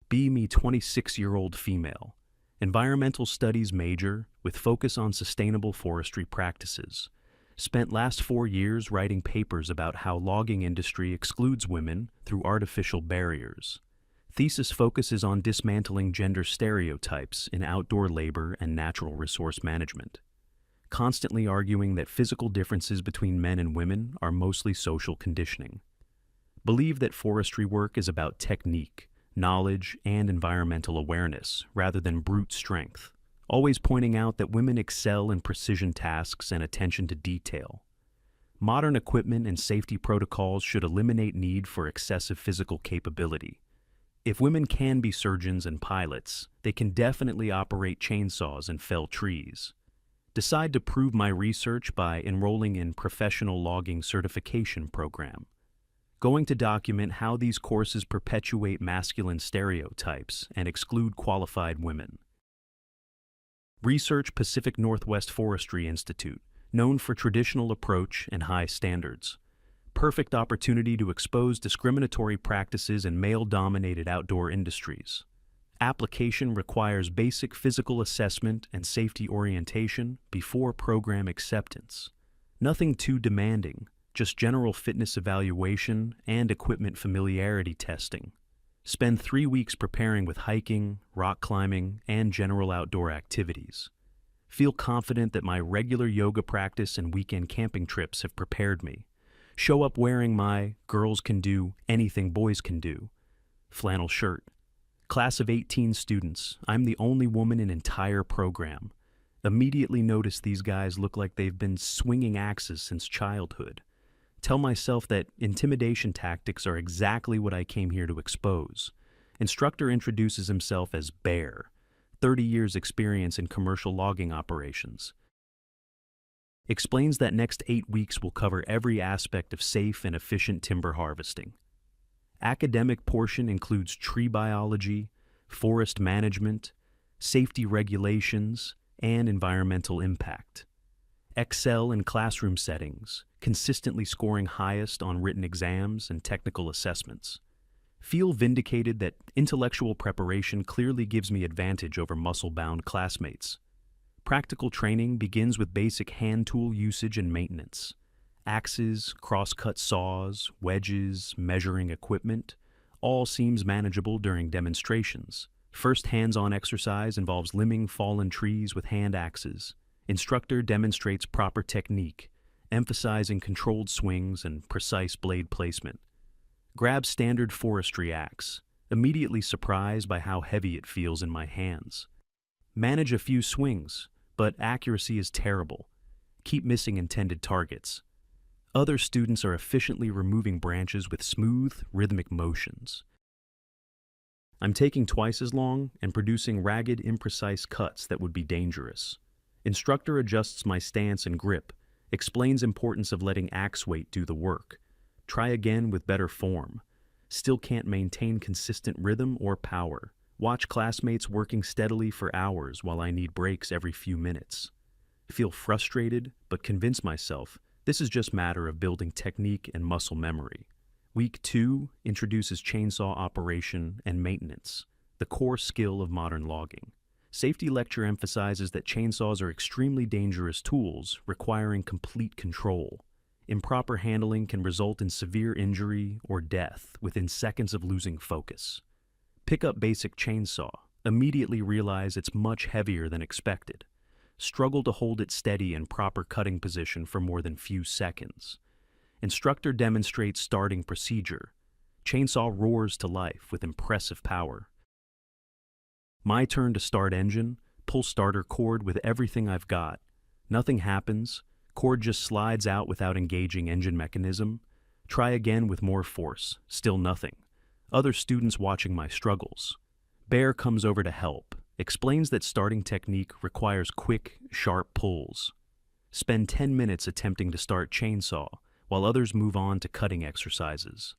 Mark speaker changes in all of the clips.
Speaker 1: Be me 26-year-old female. Environmental studies major with focus on sustainable forestry practices. Spent last 4 years writing papers about how logging industry excludes women through artificial barriers. Thesis focuses on dismantling gender stereotypes in outdoor labor and natural resource management. Constantly arguing that physical differences between men and women are mostly social conditioning. Believe that forestry work is about technique, knowledge, and environmental awareness rather than brute strength. Always pointing out that women excel in precision tasks and attention to detail. Modern equipment and safety protocols should eliminate need for excessive physical capability. If women can be surgeons and pilots, they can definitely operate chainsaws and fell trees. Decide to prove my research by enrolling in Professional Logging Certification Program. Going to document how these courses perpetuate masculine stereotypes and exclude qualified women. Research Pacific Northwest Forestry Institute, known for traditional approach and high standards. Perfect opportunity to expose discriminatory practices in male-dominated outdoor industries. Application requires basic physical assessment and safety orientation before program acceptance. Nothing too demanding, just general fitness evaluation and equipment familiarity testing. Spend 3 weeks preparing with hiking, rock climbing, and general outdoor activities. Feel confident that my regular yoga practice and weekend camping trips have prepared me. Show up wearing my "girls can do anything boys can do" flannel shirt. Class of 18 students. I'm the only woman in entire program. Immediately notice these guys look like they've been swinging axes since childhood. Tell myself that intimidation tactics are exactly what I came here to expose. Instructor introduces himself as Bear, 30 years experience in commercial logging operations. Explains that next 8 weeks will cover every aspect of safe and efficient timber harvesting. Academic portion includes tree biology, forest management, safety regulations, and environmental impact. Excel in classroom settings, consistently scoring highest on written exams and technical assessments. Feel vindicated that intellectual preparation clearly gives me advantage over muscle-bound classmates. Practical training begins with basic hand tool usage and maintenance. Axes, cross-cut saws, wedges, measuring equipment, all seems manageable during demonstrations. First hands-on exercise involves limbing fallen trees with hand axes. Instructor demonstrates proper technique, emphasizing controlled swings and precise blade placement. Grab standard forestry axe, immediately surprised by how heavy it feels in my hands. Manage a few swings, but accuracy is terrible. Keep missing intended targets. Other students are efficiently removing branches with smooth, rhythmic motions. I'm taking twice as long and producing ragged, imprecise cuts that would be dangerous. Instructor adjusts my stance and grip, explains importance of letting axe weight do the work. Try again with better form. Still can't maintain consistent rhythm or power. Watch classmates working steadily for hours while I need breaks every few minutes. Feel frustrated, but convince myself this is just a matter of building technique and muscle memory. Week 2 introduces chainsaw operation and maintenance, the core skill of modern logging. Safety lecture emphasizes that chainsaws are extremely dangerous tools requiring complete control. Improper handling can result in severe injury or death within seconds of losing focus. Pick up basic chainsaw, immediately realize it's much heavier than expected. Struggle to hold it steady in proper cutting position for more than few seconds. Instructor demonstrates starting procedure. Chainsaw roars to life with impressive power. My turn to start engine, pull starter cord with everything I've got. Nothing happens, cord just slides out without engaging engine mechanism. Try again with more force, still nothing. Other students watching my struggles. Bear comes over to help, explains that starting technique requires quick, sharp pulls. Spend 10 minutes attempting to start chainsaw, while others move on to cutting exercises.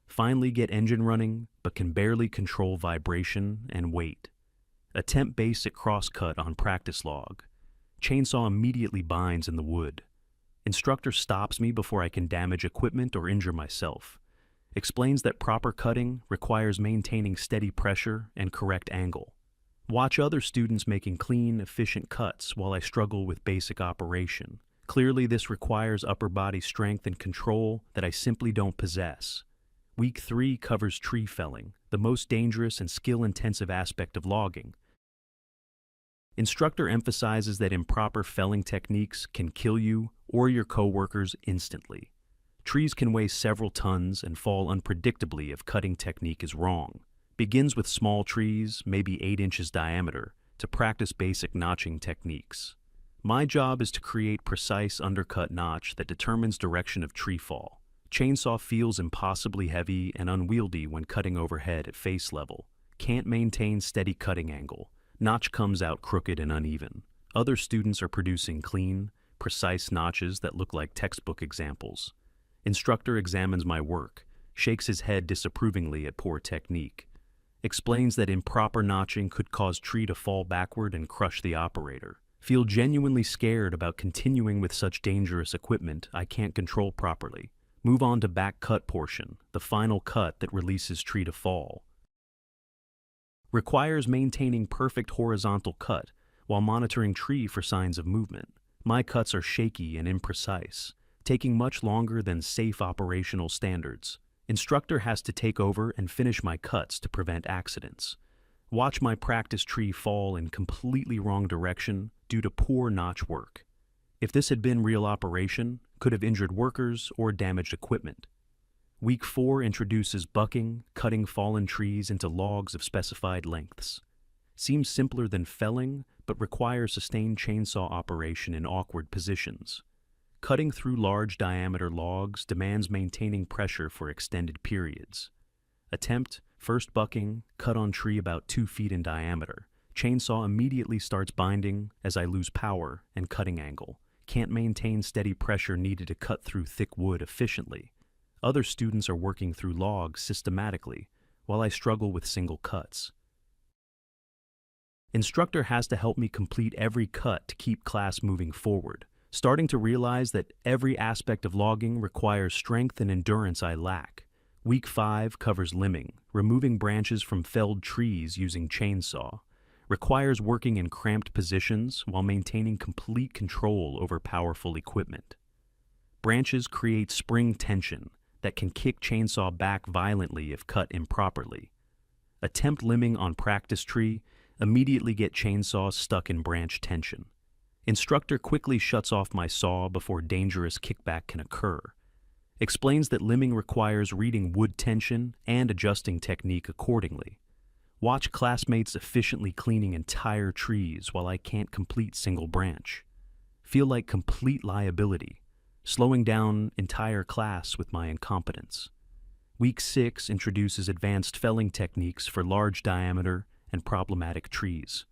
Speaker 1: Finally get engine running, but can barely control vibration and weight. Attempt basic crosscut on practice log. Chainsaw immediately binds in the wood. Instructor stops me before I can damage equipment or injure myself. Explains that proper cutting requires maintaining steady pressure and correct angle. Watch other students making clean, efficient cuts while I struggle with basic operation. Clearly, this requires upper body strength and control that I simply don't possess. Week 3 covers tree felling, the most dangerous and skill-intensive aspect of logging. Instructor emphasizes that improper felling techniques can kill you or your coworkers instantly. Trees can weigh several tons and fall unpredictably if cutting technique is wrong. Begins with small trees, maybe 8 inches diameter, to practice basic notching techniques. My job is to create precise undercut notch that determines direction of tree fall. Chainsaw feels impossibly heavy and unwieldy when cutting overhead at face level. Can't maintain steady cutting angle. Notch comes out crooked and uneven. Other students are producing clean, precise notches that look like textbook examples. Instructor examines my work, shakes his head disapprovingly at poor technique. Explains that improper notching could cause tree to fall backward and crush the operator. Feel genuinely scared about continuing with such dangerous equipment I can't control properly. Move on to back cut portion, the final cut that releases tree to fall. Requires maintaining perfect horizontal cut while monitoring tree for signs of movement. My cuts are shaky and imprecise, taking much longer than safe operational standards. Instructor has to take over and finish my cuts to prevent accidents. Watch my practice tree fall in completely wrong direction due to poor notch work. If this had been real operation, could have injured workers or damaged equipment. Week 4 introduces bucking, cutting fallen trees into logs of specified lengths. Seems simpler than felling, but requires sustained chainsaw operation in awkward positions. Cutting through large diameter logs demands maintaining pressure for extended periods. Attempt, first bucking, cut on tree about 2 feet in diameter. Chainsaw immediately starts binding as I lose power and cutting angle. Can't maintain steady pressure needed to cut through thick wood efficiently. Other students are working through logs systematically, while I struggle with single cuts. Instructor has to help me complete every cut to keep class moving forward, starting to realize that every aspect of logging requires strength and endurance I lack. Week 5 covers limbing, removing branches from felled trees using chainsaw. Requires working in cramped positions while maintaining complete control over powerful equipment. Branches create spring tension that can kick chainsaw back violently if cut improperly. Attempt limbing on practice tree, immediately get chainsaw stuck in branch tension. Instructor quickly shuts off my saw before dangerous kickback can occur. Explains that limbing requires reading wood tension and adjusting technique accordingly. Watch classmates efficiently cleaning entire trees while I can't complete single branch. Feel like complete liability, slowing down entire class with my incompetence. Week 6 introduces advanced felling techniques for large diameter and problematic trees.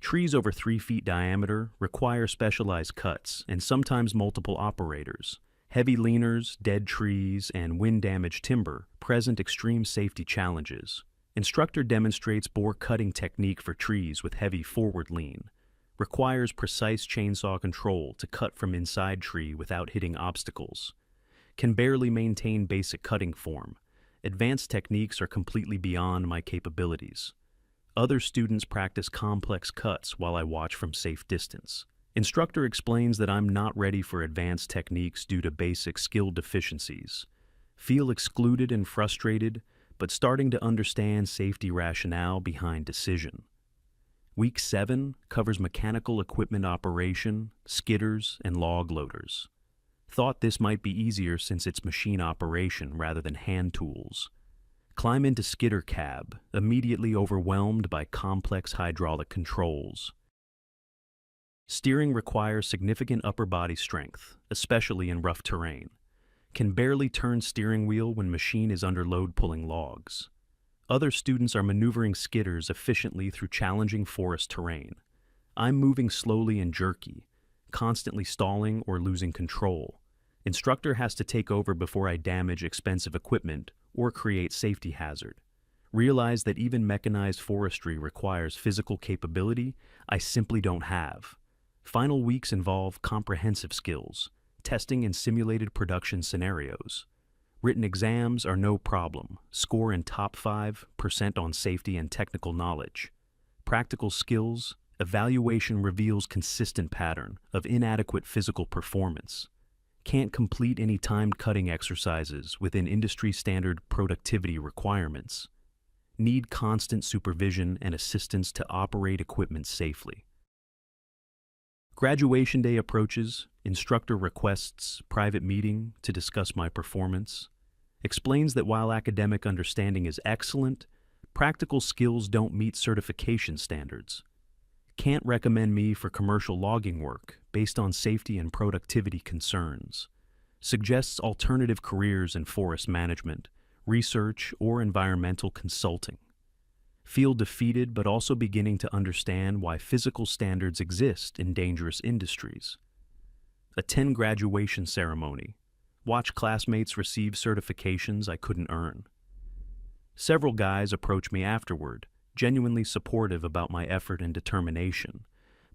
Speaker 1: Trees over 3 feet diameter require specialized cuts and sometimes multiple operators. Heavy leaners, dead trees, and wind-damaged timber present extreme safety challenges. Instructor demonstrates bore cutting technique for trees with heavy forward lean. Requires precise chainsaw control to cut from inside tree without hitting obstacles. Can barely maintain basic cutting form. Advanced techniques are completely beyond my capabilities. Other students practice complex cuts while I watch from safe distance. Instructor explains that I'm not ready for advanced techniques due to basic skill deficiencies. Feel excluded and frustrated, but starting to understand safety rationale behind decision. Week 7 covers mechanical equipment operation, skidders, and log loaders. Thought this might be easier since it's machine operation rather than hand tools. Climb into skidder cab, immediately overwhelmed by complex hydraulic controls. Steering requires significant upper body strength, especially in rough terrain. Can barely turn steering wheel when machine is under load pulling logs. Other students are maneuvering skidders efficiently through challenging forest terrain. I'm moving slowly and jerky, constantly stalling or losing control. Instructor has to take over before I damage expensive equipment or create safety hazard. Realize that even mechanized forestry requires physical capability I simply don't have. Final weeks involve comprehensive skills, testing in simulated production scenarios. Written exams are no problem. Score in top 5% on safety and technical knowledge. Practical skills, evaluation reveals consistent pattern of inadequate physical performance. Can't complete any timed cutting exercises within industry standard productivity requirements. Need constant supervision and assistance to operate equipment safely. Graduation day approaches, instructor requests private meeting to discuss my performance. Explains that while academic understanding is excellent, practical skills don't meet certification standards. Can't recommend me for commercial logging work based on safety and productivity concerns. Suggests alternative careers in forest management, research, or environmental consulting. Feel defeated but also beginning to understand why physical standards exist in dangerous industries. Attend graduation ceremony. Watch classmates receive certifications I couldn't earn. Several guys approach me afterward, genuinely supportive about my effort and determination,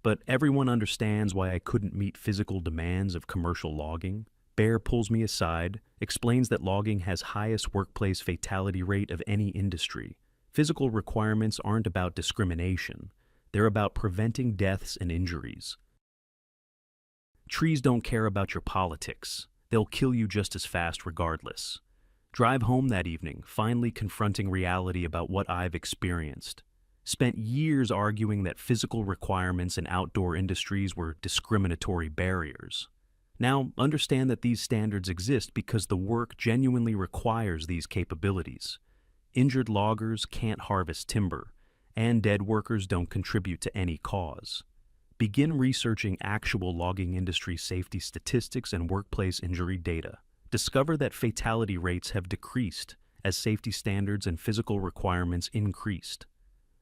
Speaker 1: but everyone understands why I couldn't meet physical demands of commercial logging. Bear pulls me aside, explains that logging has highest workplace fatality rate of any industry. Physical requirements aren't about discrimination. They're about preventing deaths and injuries. Trees don't care about your politics. They'll kill you just as fast regardless. Drive home that evening, finally confronting reality about what I've experienced. Spent years arguing that physical requirements in outdoor industries were discriminatory barriers. Now, understand that these standards exist because the work genuinely requires these capabilities. Injured loggers can't harvest timber, and dead workers don't contribute to any cause. Begin researching actual logging industry safety statistics and workplace injury data. Discover that fatality rates have decreased as safety standards and physical requirements increased.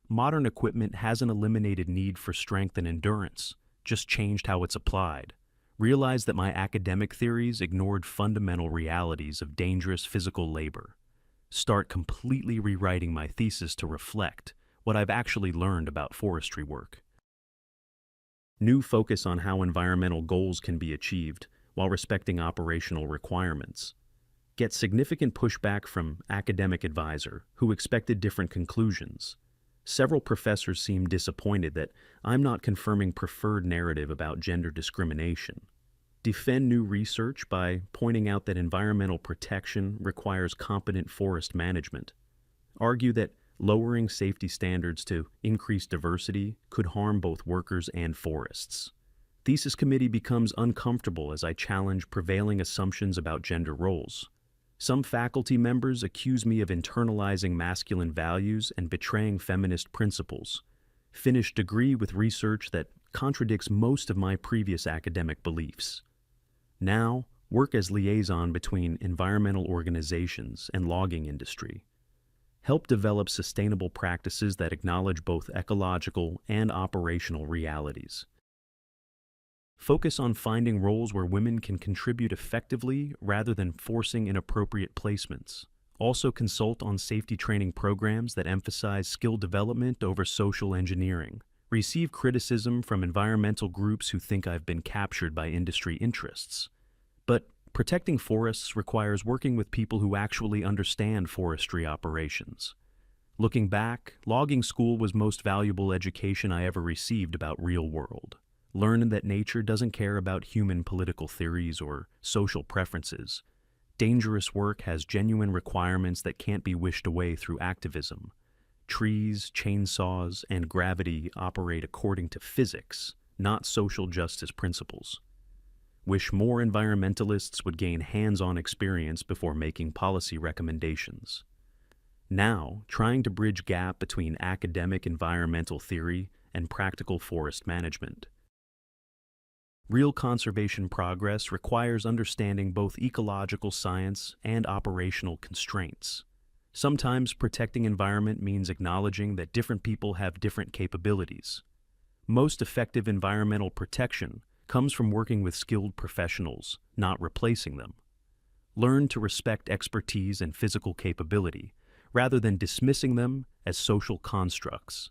Speaker 1: Modern equipment hasn't eliminated need for strength and endurance, just changed how it's applied. Realize that my academic theories ignored fundamental realities of dangerous physical labor. Start completely rewriting my thesis to reflect what I've actually learned about forestry work. New focus on how environmental goals can be achieved while respecting operational requirements. Get significant pushback from academic advisor who expected different conclusions. Several professors seem disappointed that I'm not confirming preferred narrative about gender discrimination. Defend new research by pointing out that environmental protection requires competent forest management. Argue that lowering safety standards to increase diversity could harm both workers and forests. Thesis committee becomes uncomfortable as I challenge prevailing assumptions about gender roles. Some faculty members accuse me of internalizing masculine values and betraying feminist principles. Finish degree with research that contradicts most of my previous academic beliefs. Now, work as liaison between environmental organizations and logging industry. Help develop sustainable practices that acknowledge both ecological and operational realities. Focus on finding roles where women can contribute effectively rather than forcing inappropriate placements. Also consult on safety training programs that emphasize skill development over social engineering. Receive criticism from environmental groups who think I've been captured by industry interests. But protecting forests requires working with people who actually understand forestry operations. Looking back, logging school was most valuable education I ever received about real world. Learn that nature doesn't care about human political theories or social preferences. Dangerous work has genuine requirements that can't be wished away through activism. Trees, chainsaws, and gravity operate according to physics, not social justice principles. Wish more environmentalists would gain hands-on experience before making policy recommendations. Now, trying to bridge gap between academic environmental theory and practical forest management. Real conservation progress requires understanding both ecological science and operational constraints. Sometimes protecting environment means acknowledging that different people have different capabilities. Most effective environmental protection comes from working with skilled professionals, not replacing them. Learn to respect expertise and physical capability, rather than dismissing them as social constructs.